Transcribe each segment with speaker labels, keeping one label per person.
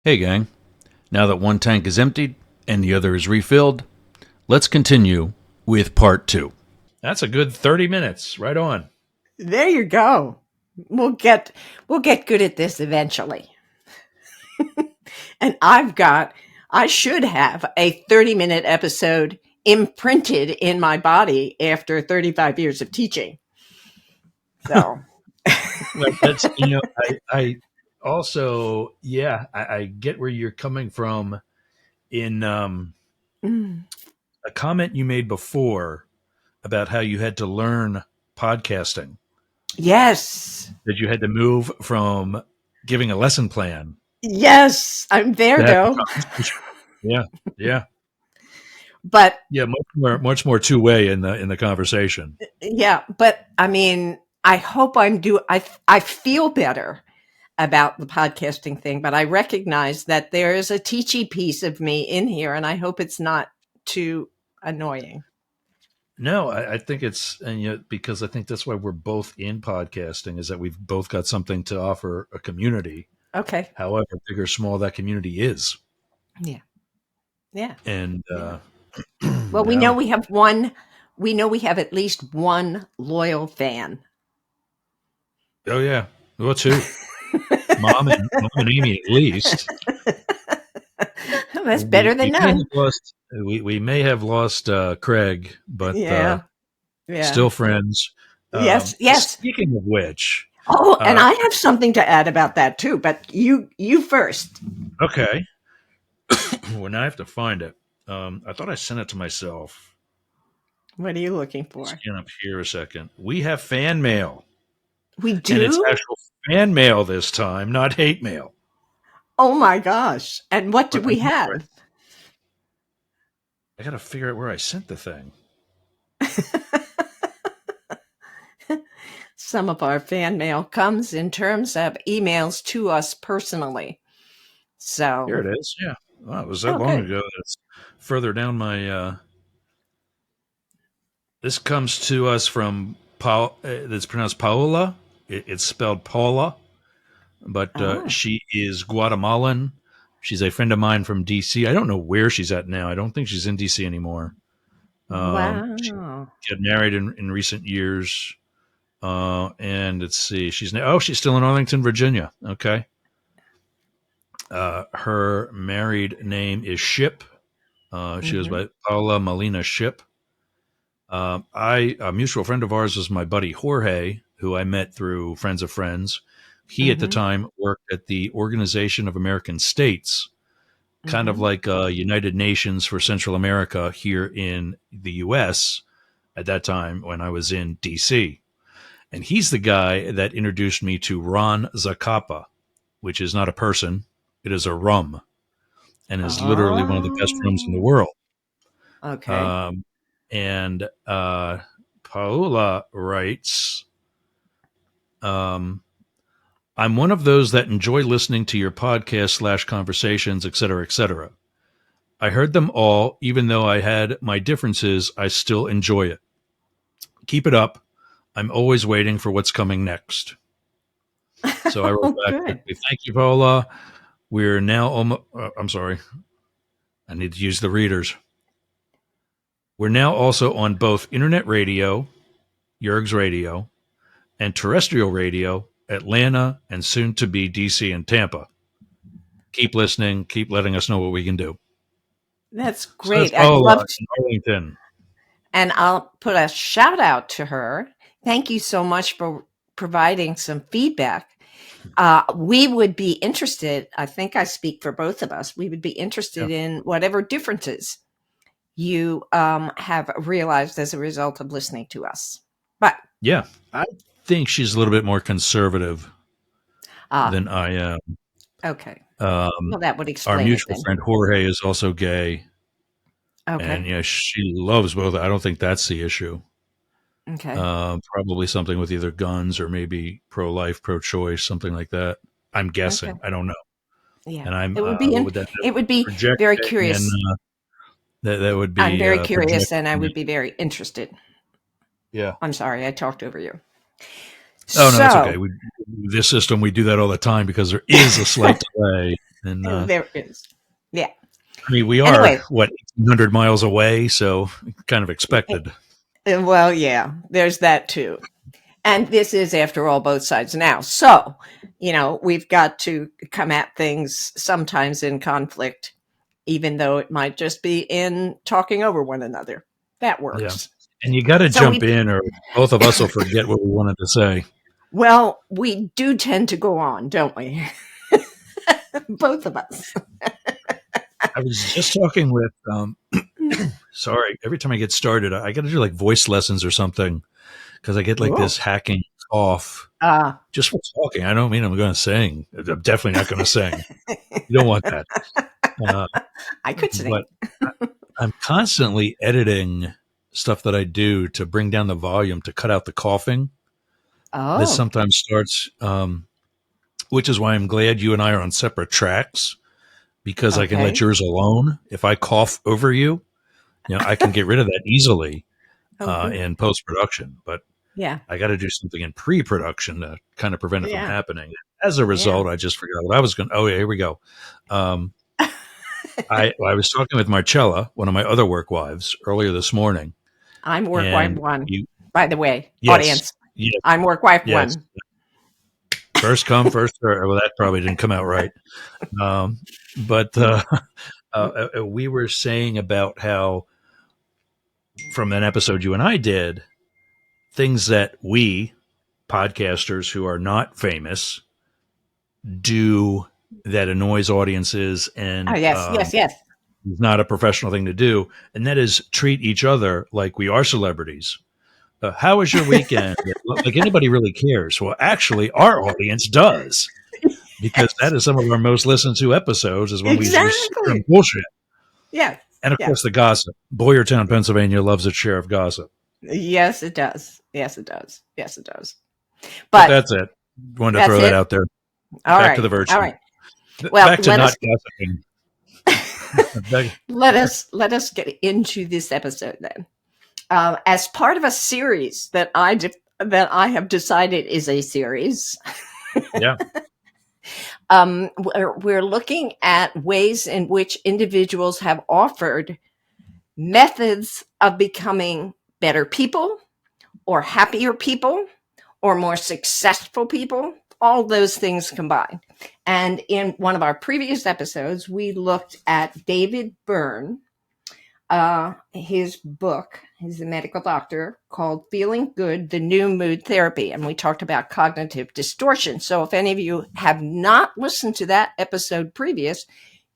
Speaker 1: Hey, gang. Now that one tank is emptied and the other is refilled, let's continue with part two.
Speaker 2: That's a good 30 minutes. Right on.
Speaker 3: There you go. We'll get good at this eventually. And I should have a 30-minute episode imprinted in my body after 35 years of teaching. So,
Speaker 2: Well, I also, I get where you're coming from in
Speaker 3: mm,
Speaker 2: a comment you made before about how you had to learn podcasting,
Speaker 3: yes.
Speaker 2: that you had to move from giving a lesson plan
Speaker 3: Yes, I'm there
Speaker 2: to having
Speaker 3: though.
Speaker 2: conversation. Yeah, yeah,
Speaker 3: But
Speaker 2: yeah. Much more two way in the conversation.
Speaker 3: yeah, but I mean, I hope I feel better about the podcasting thing, but I recognize that there is a teachy piece of me in here, and I hope it's not too annoying.
Speaker 2: No, I think it's and because I think that's why we're both in podcasting is that we've both got something to offer a community,
Speaker 3: Okay.
Speaker 2: however big or small that community is.
Speaker 3: Yeah. Yeah.
Speaker 2: And
Speaker 3: Yeah. Well, we know
Speaker 2: yeah,
Speaker 3: we have one. We know we have at least one loyal fan.
Speaker 2: oh yeah, well two, Mom and Amy at least.
Speaker 3: That's better than
Speaker 2: We may have
Speaker 3: none.
Speaker 2: lost we may have lost Craig, but
Speaker 3: Yeah. Yeah.
Speaker 2: still friends.
Speaker 3: Yes. Yes.
Speaker 2: Speaking of which,
Speaker 3: Oh, and
Speaker 2: uh,
Speaker 3: I have something to add about that too. But you first.
Speaker 2: okay, well now I have to find it. I thought I sent it to myself.
Speaker 3: What are you looking for?
Speaker 2: Scan up here a second. We have fan mail,
Speaker 3: We
Speaker 2: and it's
Speaker 3: do.
Speaker 2: actual fan mail this time, not hate mail.
Speaker 3: Oh my gosh! And what do
Speaker 2: But I
Speaker 3: we
Speaker 2: know, right?
Speaker 3: have?
Speaker 2: I got to figure out where I sent the thing.
Speaker 3: Some of our fan mail comes in terms of emails to us personally.
Speaker 2: Here
Speaker 3: So,
Speaker 2: it is. Yeah, wow, it was that
Speaker 3: oh,
Speaker 2: long
Speaker 3: good.
Speaker 2: ago. It's further down my. This comes to us from Paul. It's pronounced Paola. It's spelled Paula, but
Speaker 3: Oh,
Speaker 2: she is Guatemalan. She's a friend of mine from DC. I don't know where she's at now. I don't think she's in DC anymore. She
Speaker 3: wow.
Speaker 2: got married in recent years. And let's see, she's still in Arlington, Virginia. Okay. Her married name is Ship. She goes
Speaker 3: Hmm.
Speaker 2: by Paula Molina Ship. A mutual friend of ours was my buddy Jorge, who I met through Friends of Friends. He at the
Speaker 3: Hmm.
Speaker 2: time worked at the Organization of American States, kind of
Speaker 3: Hmm.
Speaker 2: like United Nations for Central America here in the U.S. at that time when I was in D.C. And he's the guy that introduced me to Ron Zacapa, which is not a person, it is a rum, and is literally one of the best rums in the
Speaker 3: Oh,
Speaker 2: world.
Speaker 3: okay.
Speaker 2: Um, and Paola writes, um, I'm one of those that enjoy listening to your podcast / conversations, etc., etc. I heard them all, even though I had my differences, I still enjoy it. Keep it up. I'm always waiting for what's coming next. So I wrote
Speaker 3: Oh,
Speaker 2: back
Speaker 3: good.
Speaker 2: quickly, thank you, Paola. We're now almost, I'm sorry, I need to use the readers. We're now also on both internet radio, Yerg's Radio, and terrestrial radio, Atlanta, and soon to be DC and Tampa. Keep listening. Keep letting us know what we can do.
Speaker 3: That's
Speaker 2: So that's
Speaker 3: great. I'd
Speaker 2: Paola
Speaker 3: love to,
Speaker 2: in Arlington.
Speaker 3: and I'll put a shout out to her. Thank you so much for providing some feedback. We would be interested, I think I speak for both of us, we would be
Speaker 2: Yeah.
Speaker 3: interested in whatever differences you have realized as a result of listening to us. But,
Speaker 2: Yeah. I think she's a little bit more conservative
Speaker 3: ah,
Speaker 2: than I am.
Speaker 3: okay.
Speaker 2: Um,
Speaker 3: Well, that would
Speaker 2: our
Speaker 3: explain it
Speaker 2: mutual
Speaker 3: then.
Speaker 2: friend Jorge is also gay, and
Speaker 3: Okay.
Speaker 2: yeah, she loves both. I don't think that's the issue.
Speaker 3: Okay.
Speaker 2: Probably something with either guns or maybe pro-life, pro-choice, something like that. I'm
Speaker 3: Okay.
Speaker 2: guessing. I don't know.
Speaker 3: Yeah.
Speaker 2: And I'm
Speaker 3: It would be
Speaker 2: what
Speaker 3: in,
Speaker 2: would that
Speaker 3: it would be
Speaker 2: projecting
Speaker 3: very
Speaker 2: and
Speaker 3: curious.
Speaker 2: that would
Speaker 3: I'm
Speaker 2: be
Speaker 3: very curious and I
Speaker 2: projecting.
Speaker 3: would be very interested.
Speaker 2: Yeah.
Speaker 3: I'm sorry, I talked over you.
Speaker 2: Oh, no, that's okay.
Speaker 3: So
Speaker 2: This system, we do that all the time because there is a slight delay. And
Speaker 3: there is. Yeah.
Speaker 2: I mean, we are,
Speaker 3: Anyway,
Speaker 2: 100 miles away, so kind of expected.
Speaker 3: well, yeah, there's that too. And this is, after all, both sides now. So, we've got to come at things sometimes in conflict, even though it might just be in talking over one another. That
Speaker 2: Yeah.
Speaker 3: works.
Speaker 2: And you got to
Speaker 3: So
Speaker 2: jump in, or both of us will forget what we wanted to say.
Speaker 3: we do tend to go on, don't we? Both of us.
Speaker 2: I was just talking with, sorry, every time I get started, I got to do like voice lessons or something because I get like
Speaker 3: Cool.
Speaker 2: this hacking cough
Speaker 3: Uh,
Speaker 2: just for talking. I don't mean I'm going to sing. I'm definitely not going to sing. You don't want that. Uh,
Speaker 3: I could sing.
Speaker 2: but I'm constantly editing stuff that I do to bring down the volume to cut out the coughing that
Speaker 3: Oh,
Speaker 2: sometimes starts, which is why I'm glad you and I are on separate tracks because I can let
Speaker 3: okay.
Speaker 2: yours alone. If I cough over you, I can get rid of that easily
Speaker 3: Oh, good.
Speaker 2: in post production. But
Speaker 3: Yeah.
Speaker 2: I got to do something in pre production to kind of prevent it from
Speaker 3: Yeah.
Speaker 2: happening. As a
Speaker 3: Yeah.
Speaker 2: result, I just forgot what I was going. Oh yeah, here we go. Um, I was talking with Marcella, one of my other work wives, earlier this morning,
Speaker 3: I'm work wife
Speaker 2: and
Speaker 3: one,
Speaker 2: you
Speaker 3: by the way,
Speaker 2: yes,
Speaker 3: audience.
Speaker 2: yes,
Speaker 3: I'm work wife
Speaker 2: yes,
Speaker 3: one.
Speaker 2: first come, first serve. Well, that probably didn't come out right. Um, but we were saying about how from an episode you and I did, things that we podcasters who are not famous do that annoys audiences
Speaker 3: Oh,
Speaker 2: and
Speaker 3: yes, yes, yes.
Speaker 2: is not a professional thing to do, and that is treat each other like we are celebrities. How was your weekend? Like anybody really cares. Well, actually, our audience does because that is some of our most listened to episodes is when we sit there and
Speaker 3: Exactly.
Speaker 2: bullshit.
Speaker 3: Yes,
Speaker 2: And of
Speaker 3: yes.
Speaker 2: course, the gossip. Boyertown, Pennsylvania loves its share of gossip.
Speaker 3: Yes, it does. Yes, it does. Yes, it does.
Speaker 2: But
Speaker 3: But
Speaker 2: that's it. Wanted to
Speaker 3: that's
Speaker 2: throw that
Speaker 3: it.
Speaker 2: out there.
Speaker 3: All
Speaker 2: Back to
Speaker 3: right.
Speaker 2: the
Speaker 3: All
Speaker 2: virtue.
Speaker 3: right. Well,
Speaker 2: Back to not gossiping.
Speaker 3: let us get into this episode then. As part of a series that I have decided is a series.
Speaker 2: Yeah.
Speaker 3: We're looking at ways in which individuals have offered methods of becoming better people or happier people or more successful people, all those things combined. And in one of our previous episodes, we looked at David Byrne, his book, he's a medical doctor, called Feeling Good, The New Mood Therapy. And we talked about cognitive distortion. So if any of you have not listened to that episode previous,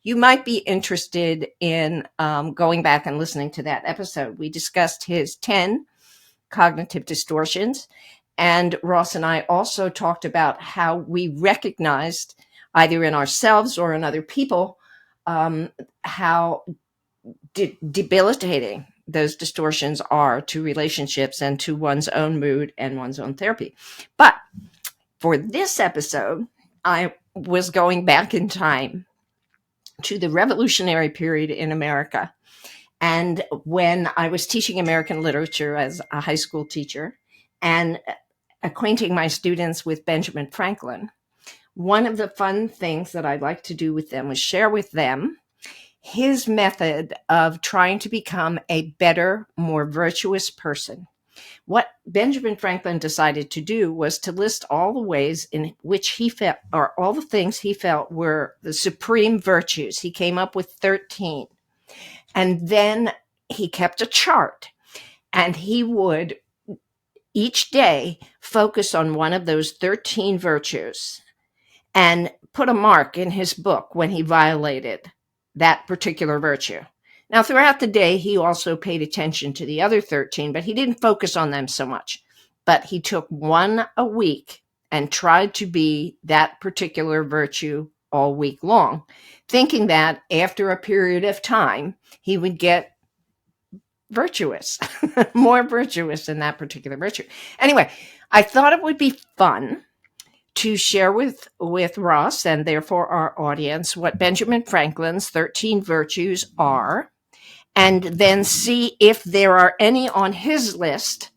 Speaker 3: you might be interested in going back and listening to that episode. We discussed his 10 cognitive distortions. And Ross and I also talked about how we recognized, either in ourselves or in other people, how debilitating those distortions are to relationships and to one's own mood and one's own therapy. But for this episode, I was going back in time to the revolutionary period in America. And when I was teaching American literature as a high school teacher and acquainting my students with Benjamin Franklin, one of the fun things that I'd like to do with them was share with them his method of trying to become a better, more virtuous person. What Benjamin Franklin decided to do was to list all the ways in which he felt, or all the things he felt were the supreme virtues. He came up with 13. And then he kept a chart, and he would each day focus on one of those 13 virtues and put a mark in his book when he violated that particular virtue. Now, throughout the day, he also paid attention to the other 13, but he didn't focus on them so much. But he took one a week and tried to be that particular virtue all week long, thinking that after a period of time, he would get virtuous, more virtuous in that particular virtue. Anyway, I thought it would be fun to share with Ross and therefore our audience what Benjamin Franklin's 13 virtues are, and then see if there are any on his list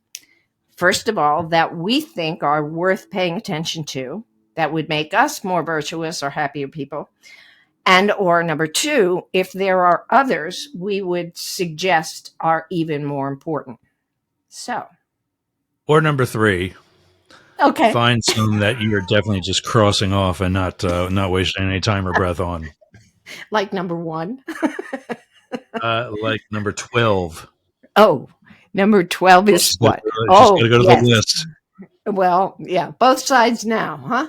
Speaker 3: first of all, that we think are worth paying attention to, that would make us more virtuous or happier people. And or number two, if there are others we would suggest are even more important. So,
Speaker 2: Or number three,
Speaker 3: okay.
Speaker 2: find some that you are definitely just crossing off and not wasting any time or breath on.
Speaker 3: Like number one.
Speaker 2: Like number 12.
Speaker 3: Oh, number 12 is what?
Speaker 2: Just
Speaker 3: Oh,
Speaker 2: got to go to
Speaker 3: yes.
Speaker 2: the list.
Speaker 3: Well, yeah, both sides now, huh?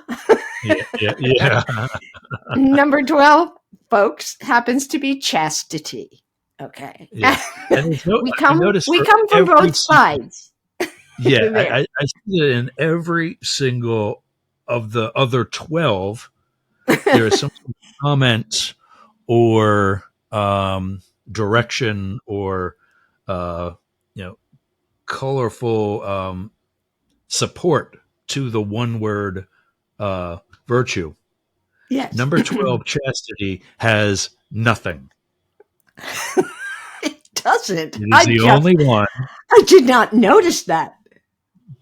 Speaker 2: Yeah.
Speaker 3: Number 12, folks, happens to be chastity. Okay.
Speaker 2: Yeah. And
Speaker 3: we come from
Speaker 2: every
Speaker 3: both sides.
Speaker 2: Yeah,
Speaker 3: There.
Speaker 2: I see it in every single of the other 12. There is some sort of comment or direction or colorful support to the one word virtue.
Speaker 3: Yes.
Speaker 2: Number 12, chastity, has nothing.
Speaker 3: It doesn't.
Speaker 2: It is the only one.
Speaker 3: I did not notice that.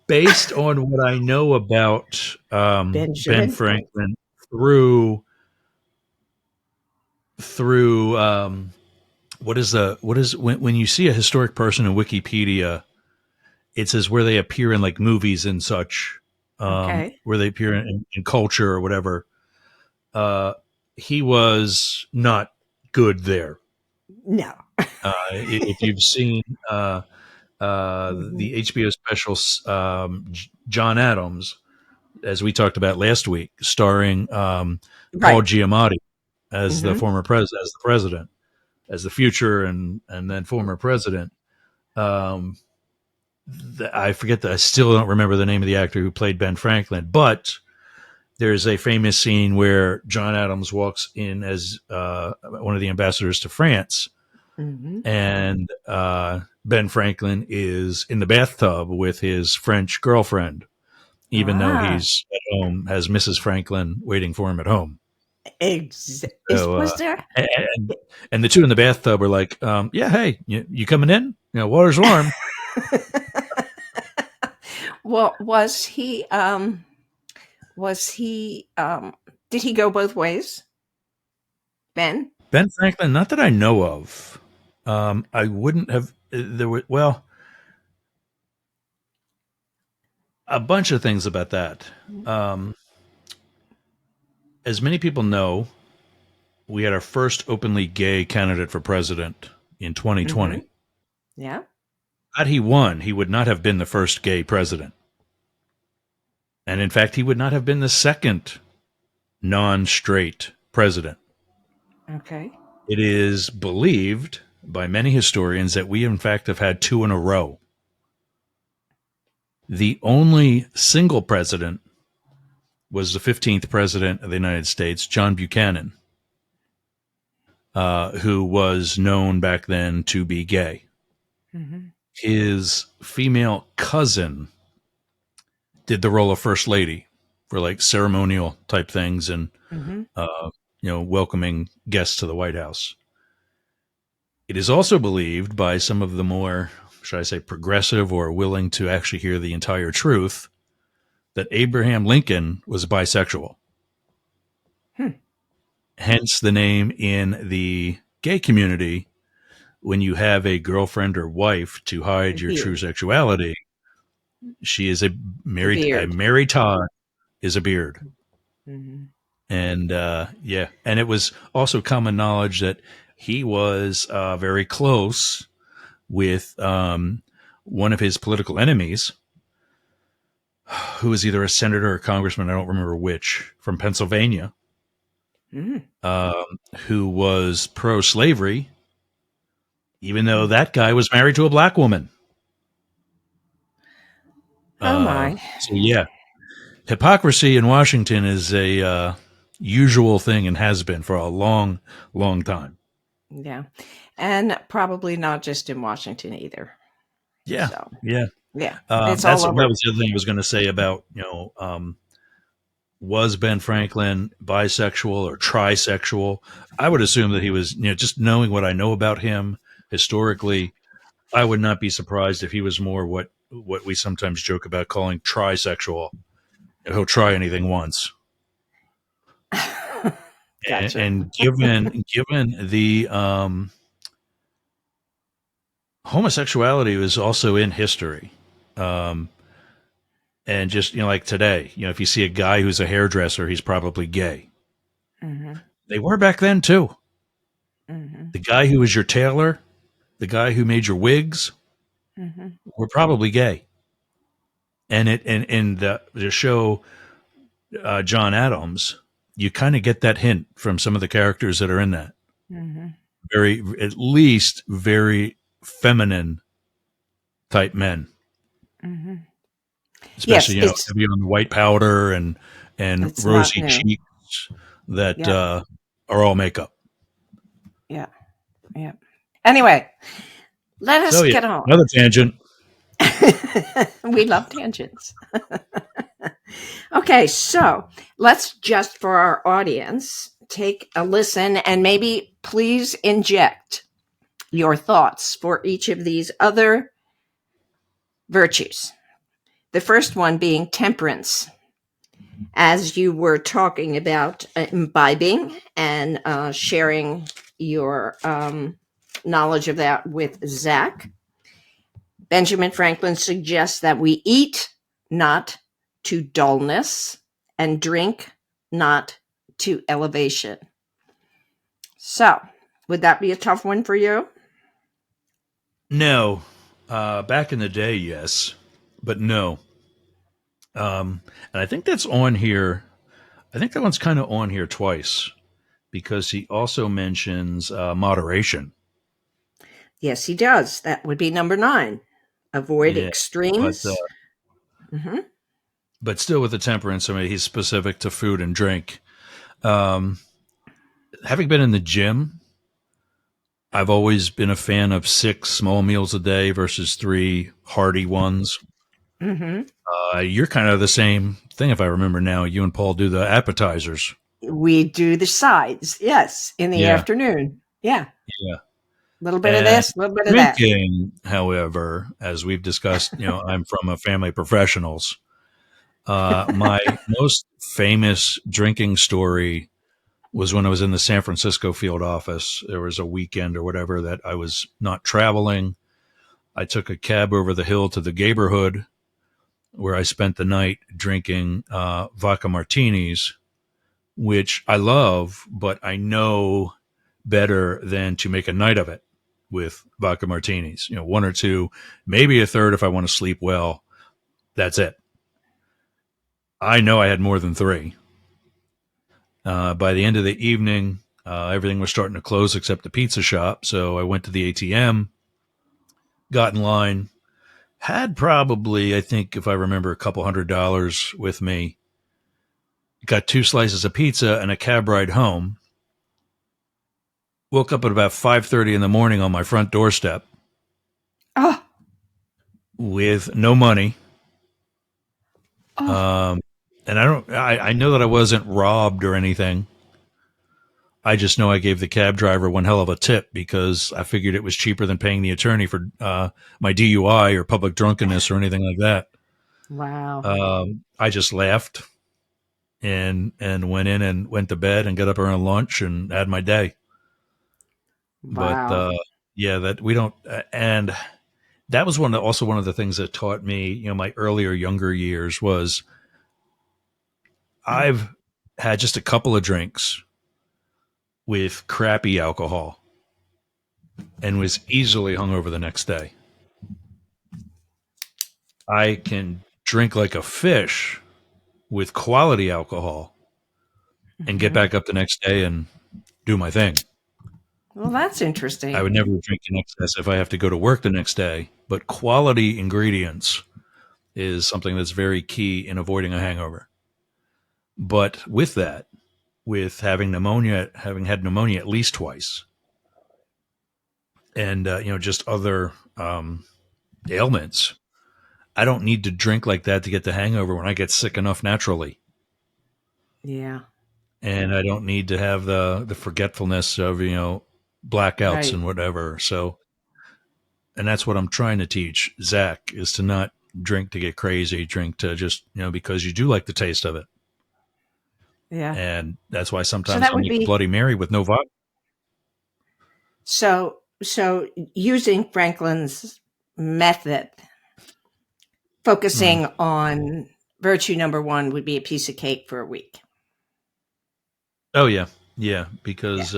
Speaker 2: Based on what I know about Ben Franklin through what is when you see a historic person in Wikipedia, it says where they appear in like movies and such, where they appear in culture or whatever. He was not good there.
Speaker 3: No.
Speaker 2: If you've seen the HBO special John Adams, as we talked about last week, starring Paul Giamatti as the former president, as the president, as the future and then former president. I forget that. I still don't remember the name of the actor who played Ben Franklin, but there's a famous scene where John Adams walks in as one of the ambassadors to France, and Ben Franklin is in the bathtub with his French girlfriend, even though he's at home, has Mrs. Franklin waiting for him at home.
Speaker 3: Was there?
Speaker 2: And the two in the bathtub were like, yeah, hey, you coming in? Water's warm.
Speaker 3: Well, did he go both ways? Ben
Speaker 2: Franklin, not that I know of. I wouldn't have. There were a bunch of things about that. As many people know, we had our first openly gay candidate for president in 2020.
Speaker 3: Yeah.
Speaker 2: Had he won, he would not have been the first gay president. And in fact, he would not have been the second non-straight president.
Speaker 3: Okay.
Speaker 2: It is believed by many historians that we, in fact, have had two in a row. The only single president was the 15th president of the United States, John Buchanan, who was known back then to be gay. His female cousin did the role of first lady for like ceremonial type things and welcoming guests to the White House. It is also believed by some of the more, should I say, progressive or willing to actually hear the entire truth, that Abraham Lincoln was bisexual. Hence the name in the gay community. When you have a girlfriend or wife to hide your true sexuality, she is a married Todd is a beard. And and it was also common knowledge that he was very close with one of his political enemies, who was either a senator or a congressman, I don't remember which, from Pennsylvania, who was pro-slavery, even though that guy was married to a black woman.
Speaker 3: Oh, my.
Speaker 2: So, yeah. Hypocrisy in Washington is a usual thing and has been for a long, long time.
Speaker 3: Yeah. And probably not just in Washington either.
Speaker 2: Yeah.
Speaker 3: So,
Speaker 2: yeah.
Speaker 3: Yeah.
Speaker 2: That was the other thing I was going to say about, was Ben Franklin bisexual or trisexual? I would assume that he was, just knowing what I know about him historically, I would not be surprised if he was more what what we sometimes joke about calling trisexual. He'll try anything once.
Speaker 3: Gotcha.
Speaker 2: And given the homosexuality was also in history. Um, and just, like today, if you see a guy who's a hairdresser, he's probably gay.
Speaker 3: Mm-hmm.
Speaker 2: They were back then too.
Speaker 3: Mm-hmm.
Speaker 2: The guy who was your tailor, the guy who made your wigs,
Speaker 3: Mm-hmm.
Speaker 2: were probably gay. And in the show John Adams, you kind of get that hint from some of the characters that are in that.
Speaker 3: Mm-hmm.
Speaker 2: Very, at least, very feminine type men.
Speaker 3: Mm-hmm. Yes,
Speaker 2: Especially, heavy on the white powder and
Speaker 3: it's not
Speaker 2: rosy
Speaker 3: new.
Speaker 2: cheeks that
Speaker 3: Yeah,
Speaker 2: are all makeup.
Speaker 3: yeah, yeah. Anyway, let us
Speaker 2: So yeah,
Speaker 3: get on.
Speaker 2: another tangent.
Speaker 3: We love tangents. Okay, so let's just for our audience take a listen and maybe please inject your thoughts for each of these other virtues. The first one being temperance. As you were talking about imbibing and sharing your knowledge of that with Zach, Benjamin Franklin suggests that we eat not to dullness and drink not to elevation. So, would that be a tough one for you?
Speaker 2: No, back in the day, yes, but no. And I think that's on here. I think that one's kind of on here twice because he also mentions moderation.
Speaker 3: Yes, he does. That would be number 9. Avoid
Speaker 2: Yeah, but
Speaker 3: extremes. Mm-hmm.
Speaker 2: but still with the temperance, I mean, he's specific to food and drink. Um, Having been in the gym, I've always been a fan of 6 small meals a day versus 3 hearty ones.
Speaker 3: Mm-hmm.
Speaker 2: You're kind of the same thing, if I remember now. You and Paul do the appetizers.
Speaker 3: We do the sides, yes, in the
Speaker 2: Yeah,
Speaker 3: afternoon. Yeah.
Speaker 2: yeah.
Speaker 3: A little bit of
Speaker 2: And
Speaker 3: this, a little bit of that.
Speaker 2: drinking, however, as we've discussed, I'm from a family of professionals. My most famous drinking story was when I was in the San Francisco field office. There was a weekend or whatever that I was not traveling. I took a cab over the hill to the neighborhood where I spent the night drinking vodka martinis, which I love, but I know better than to make a night of it with vodka martinis. 1 or 2, maybe a third if I want to sleep well. That's it. I know I had more than 3. By the end of the evening, everything was starting to close except the pizza shop. So I went to the ATM, got in line, had probably, I think, if I remember, a couple $100 with me. Got 2 slices of pizza and a cab ride home. Woke up at about 5:30 in the morning on my front doorstep
Speaker 3: Oh,
Speaker 2: with no money.
Speaker 3: oh,
Speaker 2: And I know that I wasn't robbed or anything. I just know I gave the cab driver one hell of a tip because I figured it was cheaper than paying the attorney for my DUI or public drunkenness or anything like that.
Speaker 3: wow.
Speaker 2: I just laughed and went in and went to bed and got up around lunch and had my day. But
Speaker 3: Wow.
Speaker 2: yeah, that we don't. And that was also one of the things that taught me, my earlier younger years was I've had just a couple of drinks with crappy alcohol and was easily hungover the next day. I can drink like a fish with quality alcohol and get
Speaker 3: Mhm.
Speaker 2: back up the next day and do my thing.
Speaker 3: Well, that's
Speaker 2: I
Speaker 3: interesting.
Speaker 2: would never drink in excess if I have to go to work the next day, but quality ingredients is something that's very key in avoiding a hangover. But with that, with having had pneumonia at least twice, and just other ailments, I don't need to drink like that to get the hangover when I get sick enough naturally.
Speaker 3: Yeah.
Speaker 2: And I don't need to have the forgetfulness of blackouts
Speaker 3: Right.
Speaker 2: and whatever. So, and that's what I'm trying to teach Zach is to not drink to get crazy, drink to just, because you do like the taste of it.
Speaker 3: Yeah.
Speaker 2: And that's why
Speaker 3: So
Speaker 2: sometimes
Speaker 3: that
Speaker 2: I'll
Speaker 3: would
Speaker 2: make a
Speaker 3: be
Speaker 2: Bloody Mary with no vodka.
Speaker 3: so using Franklin's method,
Speaker 2: Mm.
Speaker 3: focusing on virtue number one would be a piece of cake for a week.
Speaker 2: Oh yeah. Yeah.
Speaker 3: Yeah.
Speaker 2: Because,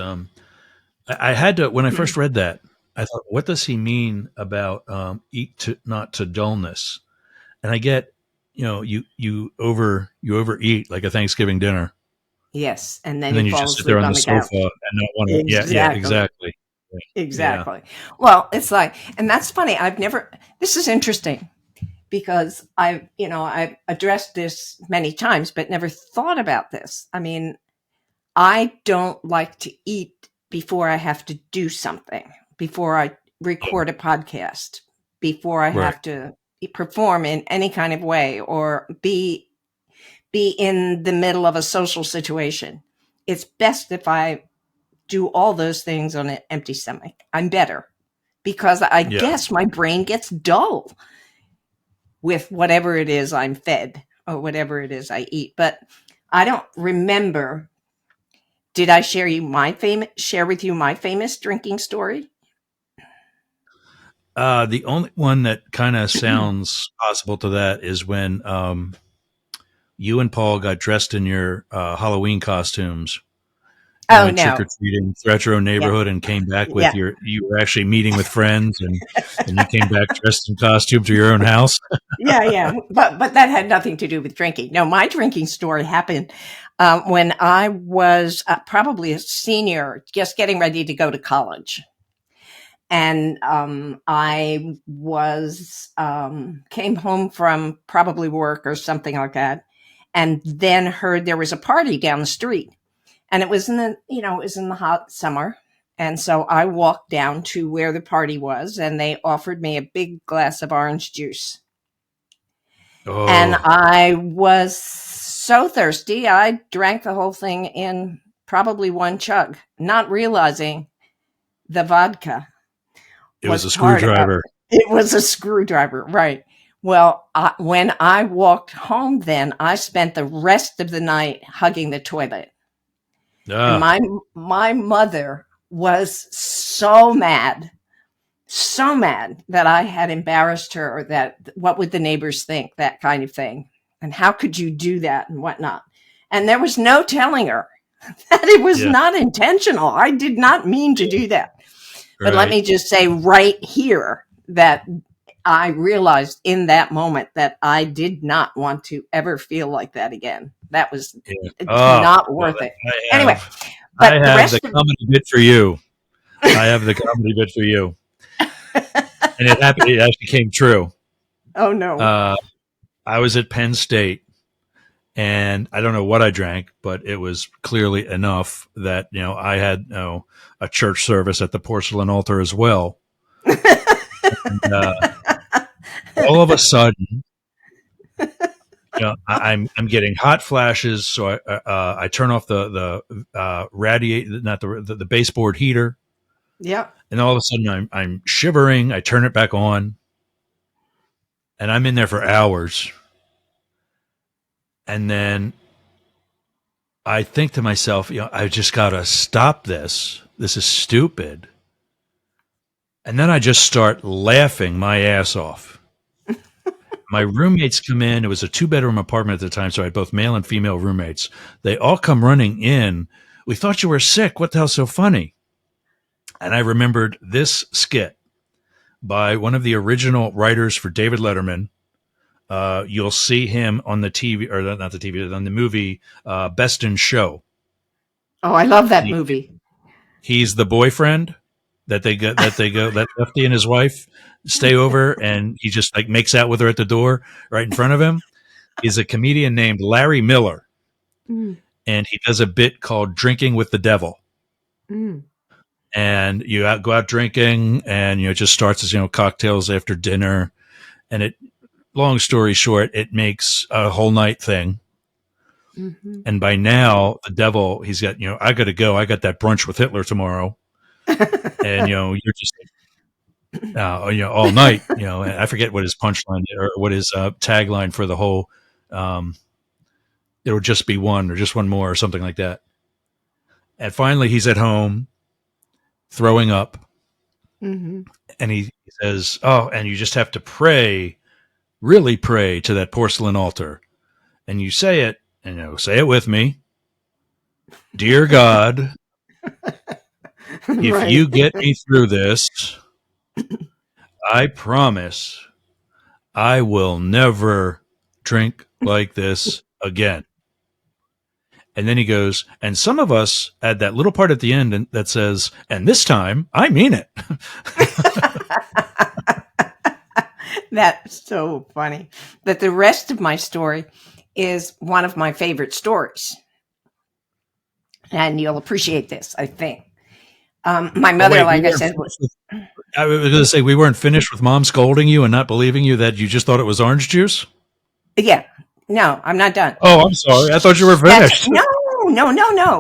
Speaker 2: I had to, when I first read that, I thought, what does he mean about, eat to not to dullness? And I get, you overeat like a Thanksgiving dinner,
Speaker 3: Yes. And then
Speaker 2: and
Speaker 3: you
Speaker 2: then you
Speaker 3: fall
Speaker 2: just sit there
Speaker 3: asleep
Speaker 2: on
Speaker 3: on
Speaker 2: the
Speaker 3: the
Speaker 2: sofa
Speaker 3: couch.
Speaker 2: and not want to. Yeah, yeah,
Speaker 3: Exactly.
Speaker 2: exactly. Yeah.
Speaker 3: Exactly. Well, it's like, and that's funny. This is interesting because I've addressed this many times, but never thought about this. I mean, I don't like to eat before I have to do something, before I
Speaker 2: Yeah.
Speaker 3: record a podcast, before I
Speaker 2: Right.
Speaker 3: have to perform in any kind of way or be in the middle of a social situation. It's best if I do all those things on an empty stomach. I'm better because I
Speaker 2: Yeah.
Speaker 3: guess my brain gets dull with whatever it is I'm fed or whatever it is I eat. But I don't remember. Did I share with you my famous drinking story?
Speaker 2: The only one that kind of sounds possible to that is when, you and Paul got dressed in your, Halloween costumes and
Speaker 3: Oh
Speaker 2: went trick or
Speaker 3: no.
Speaker 2: treating throughout your own
Speaker 3: Yeah.
Speaker 2: neighborhood and came back with
Speaker 3: Yeah.
Speaker 2: you were actually meeting with friends, and you came back dressed in costume to your own house.
Speaker 3: Yeah, yeah, but that had nothing to do with drinking. No, my drinking story happened when I was probably a senior, just getting ready to go to college, and I was came home from probably work or something like that, and then heard there was a party down the street, and it was it was in the hot summer. And so I walked down to where the party was, and they offered me a big glass of orange juice. And
Speaker 2: Oh,
Speaker 3: I was so thirsty, I drank the whole thing in probably one chug, not realizing the vodka
Speaker 2: it was
Speaker 3: was
Speaker 2: a
Speaker 3: part of
Speaker 2: screwdriver.
Speaker 3: it. Was a screwdriver, right? Well, when I walked home, then I spent the rest of the night hugging the toilet, and
Speaker 2: Ah,
Speaker 3: my mother was so mad that I had embarrassed her, or that what would the neighbors think, that kind of thing. And how could you do that and whatnot? And there was no telling her that it was
Speaker 2: yeah,
Speaker 3: not intentional. I did not mean to do that. But let
Speaker 2: right.
Speaker 3: me just say right here that I realized in that moment that I did not want to ever feel like that again. That was
Speaker 2: Yeah. Oh,
Speaker 3: not
Speaker 2: well,
Speaker 3: worth it.
Speaker 2: I
Speaker 3: Anyway,
Speaker 2: have, I
Speaker 3: but the
Speaker 2: have the
Speaker 3: rest of
Speaker 2: comedy bit for you. I have the comedy bit for you, and it happened. It actually came true.
Speaker 3: oh no.
Speaker 2: Uh, I was at Penn State, and I don't know what I drank, but it was clearly enough that I had a church service at the porcelain altar as well. And, all of a sudden, I'm getting hot flashes, so I turn off the radiate, not the baseboard heater,
Speaker 3: Yep.
Speaker 2: and all of a sudden I'm shivering. I turn it back on, and I'm in there for hours, and then I think to myself, I just got to stop this. This is stupid. And then I just start laughing my ass off. My roommates come in. It was a 2-bedroom apartment at the time, so I had both male and female roommates. They all come running in. We thought you were sick. What the hell's so funny? And I remembered this skit by one of the original writers for David Letterman. You'll see him on the TV, or not the TV, on the movie Best in Show.
Speaker 3: Oh, I love that
Speaker 2: He,
Speaker 3: movie.
Speaker 2: he's the boyfriend that Lefty and his wife stay over, and he just like makes out with her at the door right in front of him. Is a comedian named Larry Miller,
Speaker 3: Mm,
Speaker 2: and he does a bit called Drinking with the Devil.
Speaker 3: mm.
Speaker 2: And you go out drinking, and it just starts as cocktails after dinner, and it. Long story short, it makes a whole night thing.
Speaker 3: Mhm.
Speaker 2: And by now, the devil, he's got I got to go. I got that brunch with Hitler tomorrow, and you're just all night. I forget what his punchline or what his tagline for the whole. It'll just be one or just one more or something like that. And finally, he's at home throwing up,
Speaker 3: Mm-hmm.
Speaker 2: and he says, "Oh, and you just have to pray, really pray to that porcelain altar." And you say it, and say it with me. Dear God, if
Speaker 3: Right.
Speaker 2: you get me through this, I promise I will never drink like this again. And then he goes, and some of us add that little part at the end that says, and this time I mean it.
Speaker 3: That's so funny. But the rest of my story is one of my favorite stories. And you'll appreciate this, I think. My
Speaker 2: Oh,
Speaker 3: mother,
Speaker 2: wait,
Speaker 3: like I said,
Speaker 2: I was going to say, we weren't finished with mom scolding you and not believing you that you just thought it was orange juice?
Speaker 3: yeah, no, I'm not done.
Speaker 2: Oh, I'm sorry. I thought you were
Speaker 3: That's
Speaker 2: finished.
Speaker 3: no.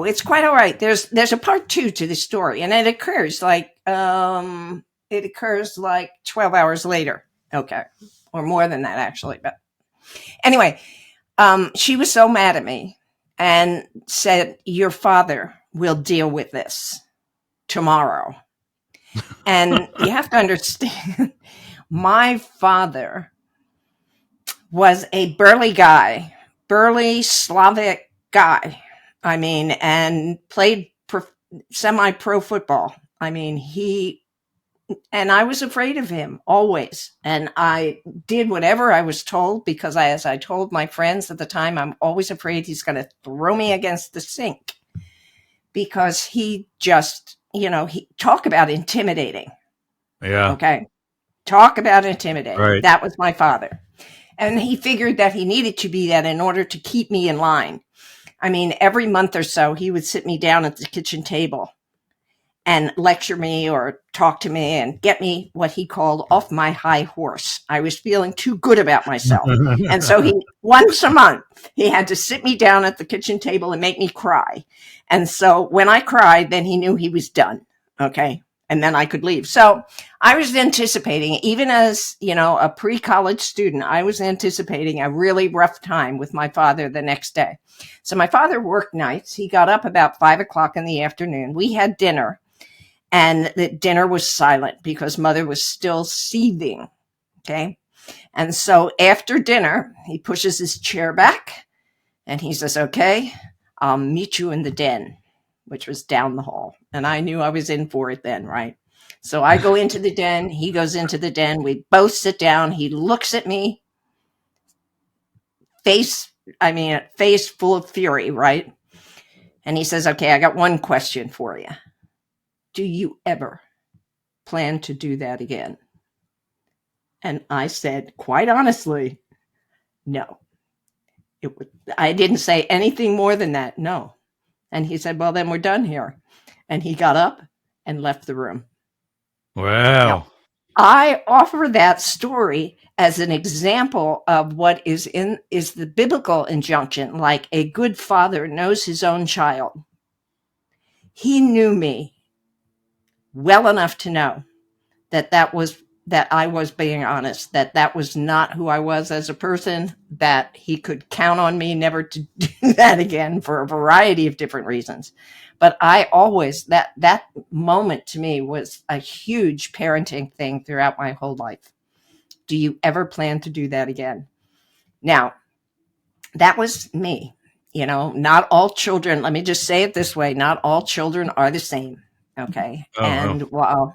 Speaker 3: It's quite all right. There's a part two to the story, and it occurs like 12 hours later. Okay, or more than that actually. But anyway, she was so mad at me and said, "Your father will deal with this tomorrow." And you have to understand, my father was a burly guy, burly Slavic guy. I mean, and played semi-pro football. I mean, and I was afraid of him always. And I did whatever I was told because as I told my friends at the time, I'm always afraid he's going to throw me against the sink because he just, he talk about intimidating.
Speaker 2: Yeah,
Speaker 3: Okay. Talk about intimidating.
Speaker 2: right.
Speaker 3: That was my father. And he figured that he needed to be that in order to keep me in line. I mean, every month or so, he would sit me down at the kitchen table and lecture me or talk to me and get me what he called off my high horse. I was feeling too good about myself. And so once a month, he had to sit me down at the kitchen table and make me cry. And so when I cried, then he knew he was done. Okay. And then I could leave. So I was anticipating, even as, a pre-college student, I was anticipating a really rough time with my father the next day. So my father worked nights. He got up about 5 o'clock in the afternoon. We had dinner. And the dinner was silent because mother was still seething. Okay. And so after dinner, he pushes his chair back and he says, "Okay, I'll meet you in the den," which was down the hall. And I knew I was in for it then, right? So I go into the den. He goes into the den. We both sit down. He looks at me, face full of fury, right? And he says, "Okay, I got one question for you. Do you ever plan to do that again?" And I said, quite honestly, no. I didn't say anything more than that. No. And he said, "Well, then we're done here." And he got up and left the room. Now,
Speaker 2: Wow.
Speaker 3: I offer that story as an example of what is the biblical injunction, like a good father knows his own child. He knew me well enough to know that I was being honest, that was not who I was as a person, that he could count on me never to do that again for a variety of different reasons. But I always, that moment to me was a huge parenting thing throughout my whole life. Do you ever plan to do that again? Now, that was me. Not all children, let me just say it this way, not all children are the same. Okay.
Speaker 2: Oh, no.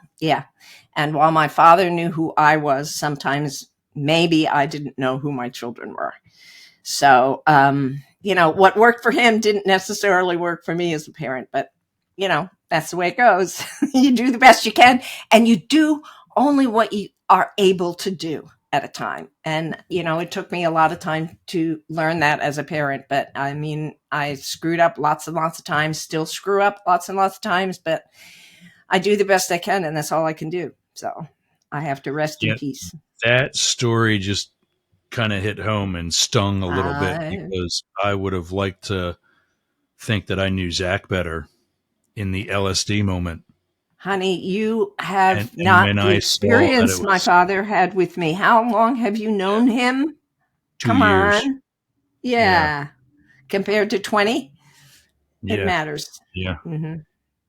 Speaker 3: And while my father knew who I was, sometimes maybe I didn't know who my children were. So, what worked for him didn't necessarily work for me as a parent, but that's the way it goes. You do the best you can and you do only what you are able to do at a time. And, it took me a lot of time to learn that as a parent, but I mean, I screwed up lots and lots of times, still screw up lots and lots of times, but I do the best I can and that's all I can do. So I have to rest in
Speaker 2: Yeah,
Speaker 3: peace.
Speaker 2: that story just kind of hit home and stung a little bit
Speaker 3: I
Speaker 2: because I would have liked to think that I knew Zach better in the LSD moment.
Speaker 3: Honey, you have
Speaker 2: And when
Speaker 3: not the
Speaker 2: I saw that it
Speaker 3: experience my
Speaker 2: was
Speaker 3: father had with me. How long have you known him?
Speaker 2: 2
Speaker 3: Come
Speaker 2: years.
Speaker 3: on.
Speaker 2: Yeah.
Speaker 3: Yeah. Compared to 20, it
Speaker 2: Yeah.
Speaker 3: matters.
Speaker 2: Yeah.
Speaker 3: Hmm.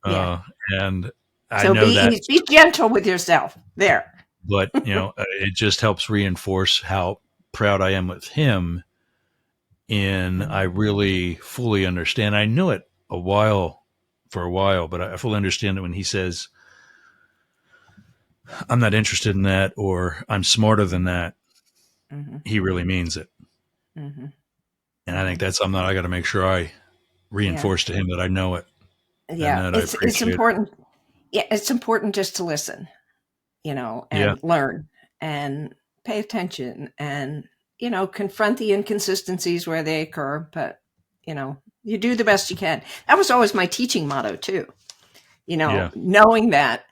Speaker 3: Yeah.
Speaker 2: Uh, and I
Speaker 3: So
Speaker 2: know that,
Speaker 3: be gentle with yourself. There.
Speaker 2: but it just helps reinforce how proud I am with him. And I really fully understand. I knew it for a while, but I fully understand it when he says, I'm not interested in that, or I'm smarter than that.
Speaker 3: Mm-hmm.
Speaker 2: He really means it.
Speaker 3: Mm-hmm.
Speaker 2: And I think that's something that I got to make sure I
Speaker 3: Yeah.
Speaker 2: reinforce to him, that I know it and
Speaker 3: Yeah.
Speaker 2: that I
Speaker 3: It's
Speaker 2: appreciate it.
Speaker 3: important. Yeah. It's important just to listen,
Speaker 2: Yeah.
Speaker 3: and learn and pay attention and, confront the inconsistencies where they occur. But, you do the best you can. That was always my teaching motto, too.
Speaker 2: Yeah.
Speaker 3: Knowing that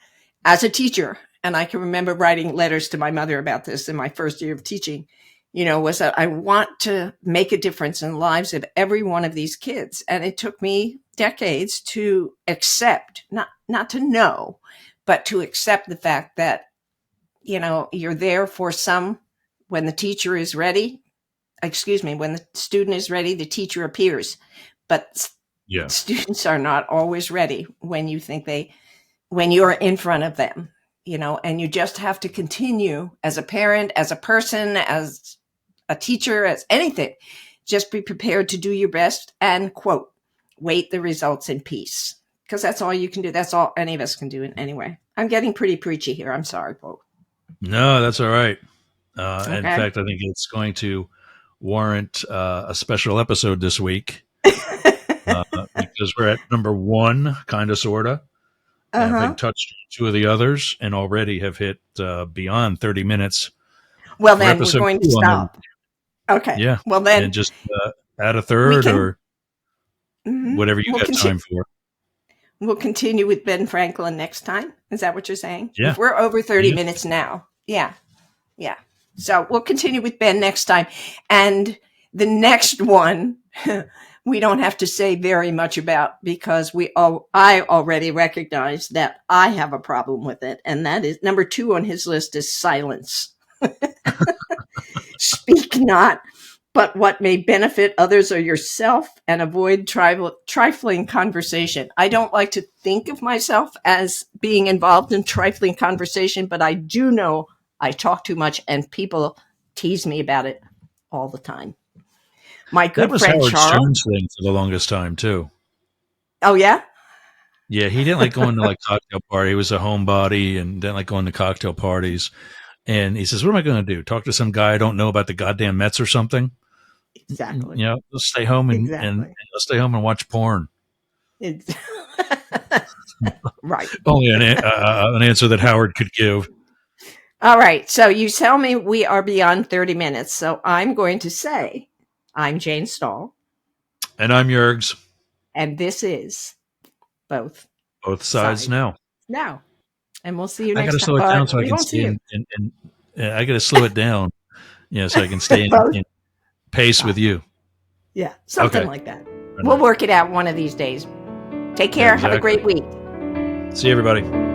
Speaker 3: as a teacher, and I can remember writing letters to my mother about this in my first year of teaching, was that I want to make a difference in the lives of every one of these kids. And it took me decades to accept, not to know, but to accept the fact that, you're there for some. When the teacher is ready, when the student is ready, the teacher appears. But
Speaker 2: Yeah.
Speaker 3: students are not always ready when when you're in front of them, and you just have to continue as a parent, as a person, as a teacher, as anything. Just be prepared to do your best and, quote, wait the results in peace. Because that's all you can do. That's all any of us can do in any way. I'm getting pretty preachy here. I'm sorry, Paul.
Speaker 2: No, that's all right. In
Speaker 3: Okay.
Speaker 2: fact, I think it's going to warrant a special episode this week, because we're at number one, kind of, sort of. And I
Speaker 3: Uh-huh.
Speaker 2: think touched two of the others and already have hit beyond 30 minutes
Speaker 3: Well,
Speaker 2: for
Speaker 3: then we're
Speaker 2: episode
Speaker 3: going to
Speaker 2: 2 on the,
Speaker 3: stop. Okay.
Speaker 2: yeah.
Speaker 3: Well,
Speaker 2: And
Speaker 3: then
Speaker 2: just add a
Speaker 3: we
Speaker 2: third
Speaker 3: can,
Speaker 2: or whatever you
Speaker 3: we'll
Speaker 2: got
Speaker 3: continue.
Speaker 2: time for.
Speaker 3: We'll continue with Ben Franklin next time. Is that what you're saying?
Speaker 2: Yeah.
Speaker 3: If we're over 30
Speaker 2: Yeah.
Speaker 3: minutes now. Yeah. Yeah. So we'll continue with Ben next time. And the next one, we don't have to say very much about, because I already recognize that I have a problem with it. And that is number 2 on his list is silence. Speak not, but what may benefit others or yourself, and avoid trifling conversation. I don't like to think of myself as being involved in trifling conversation, but I do know I talk too much and people tease me about it all the time. My
Speaker 2: That
Speaker 3: good
Speaker 2: was
Speaker 3: friend
Speaker 2: Howard
Speaker 3: Charles.
Speaker 2: Stern's thing for the longest time, too.
Speaker 3: Oh, yeah?
Speaker 2: Yeah, he didn't like going to like cocktail party. He was a homebody and didn't like going to cocktail parties. And he says, "What am I going to do? Talk to some guy I don't know about the goddamn Mets or something?
Speaker 3: Exactly.
Speaker 2: Let's stay home and
Speaker 3: Exactly.
Speaker 2: let's stay home and watch porn."
Speaker 3: It's right.
Speaker 2: Only an answer that Howard could give.
Speaker 3: All right. So you tell me we are beyond 30 minutes. So I'm going to say, I'm Jane Stahl,
Speaker 2: And I'm Yergs.
Speaker 3: and this is Both
Speaker 2: Both sides
Speaker 3: Sides
Speaker 2: now.
Speaker 3: Now. And we'll see you
Speaker 2: I got
Speaker 3: next
Speaker 2: to
Speaker 3: time.
Speaker 2: slow it down
Speaker 3: But
Speaker 2: so I
Speaker 3: we
Speaker 2: can
Speaker 3: won't see
Speaker 2: stay
Speaker 3: you.
Speaker 2: I got to slow it down, so I can stay
Speaker 3: Both.
Speaker 2: in pace with you.
Speaker 3: Yeah. Something
Speaker 2: Okay.
Speaker 3: like that. We'll work it out one of these days. Take care. Have a
Speaker 2: Exactly.
Speaker 3: great week.
Speaker 2: See you, everybody.